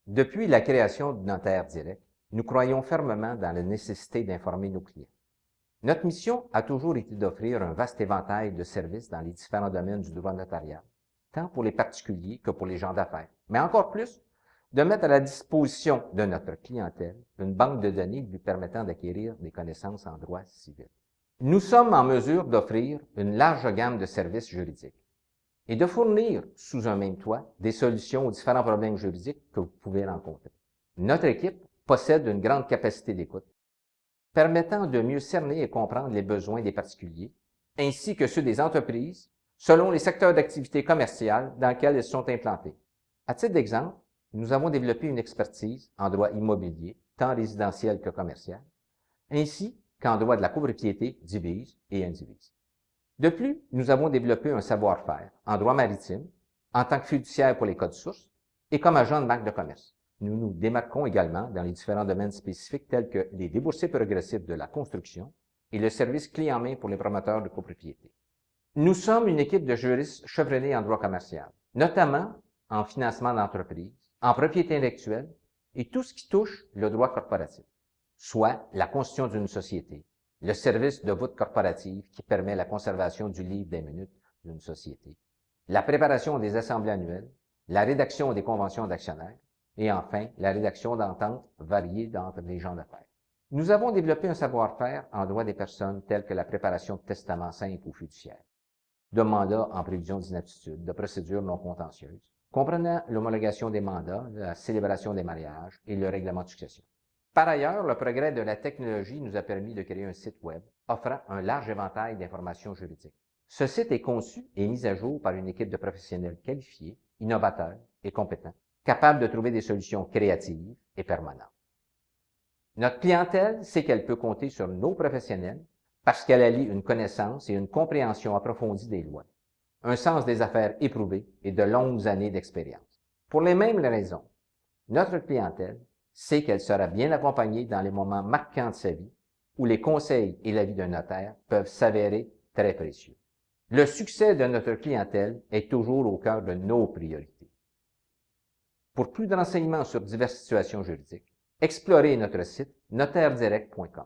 Depuis la création du notaire direct, nous croyons fermement dans la nécessité d'informer nos clients. Notre mission a toujours été d'offrir un vaste éventail de services dans les différents domaines du droit notarial, tant pour les particuliers que pour les gens d'affaires, mais encore plus, de mettre à la disposition de notre clientèle une banque de données lui permettant d'acquérir des connaissances en droit civil. Nous sommes en mesure d'offrir une large gamme de services juridiques et de fournir, sous un même toit, des solutions aux différents problèmes juridiques que vous pouvez rencontrer. Notre équipe possède une grande capacité d'écoute, permettant de mieux cerner et comprendre les besoins des particuliers, ainsi que ceux des entreprises, selon les secteurs d'activité commerciale dans lesquels elles sont implantées. À titre d'exemple, nous avons développé une expertise en droit immobilier, tant résidentiel que commercial, ainsi qu'en droit de la copropriété divise et indivise. De plus, nous avons développé un savoir-faire en droit maritime, en tant que fiduciaire pour les codes sources et comme agent de banque de commerce. Nous nous démarquons également dans les différents domaines spécifiques tels que les déboursés progressifs de la construction et le service clé en main pour les promoteurs de copropriété. Nous sommes une équipe de juristes chevronnés en droit commercial, notamment en financement d'entreprise, en propriété intellectuelle et tout ce qui touche le droit corporatif, soit la constitution d'une société, le service de voûte corporative qui permet la conservation du livre des minutes d'une société, la préparation des assemblées annuelles, la rédaction des conventions d'actionnaires et enfin la rédaction d'ententes variées entre les gens d'affaires. Nous avons développé un savoir-faire en droit des personnes telles que la préparation de testaments simples ou fiduciaires, de mandats en prévision d'inaptitude, de procédures non contentieuses, comprenant l'homologation des mandats, la célébration des mariages et le règlement de succession. Par ailleurs, le progrès de la technologie nous a permis de créer un site Web offrant un large éventail d'informations juridiques. Ce site est conçu et mis à jour par une équipe de professionnels qualifiés, innovateurs et compétents, capables de trouver des solutions créatives et permanentes. Notre clientèle sait qu'elle peut compter sur nos professionnels parce qu'elle allie une connaissance et une compréhension approfondie des lois, un sens des affaires éprouvé et de longues années d'expérience. Pour les mêmes raisons, notre clientèle sait qu'elle sera bien accompagnée dans les moments marquants de sa vie où les conseils et l'avis d'un notaire peuvent s'avérer très précieux. Le succès de notre clientèle est toujours au cœur de nos priorités. Pour plus de renseignements sur diverses situations juridiques, explorez notre site notairedirect.com.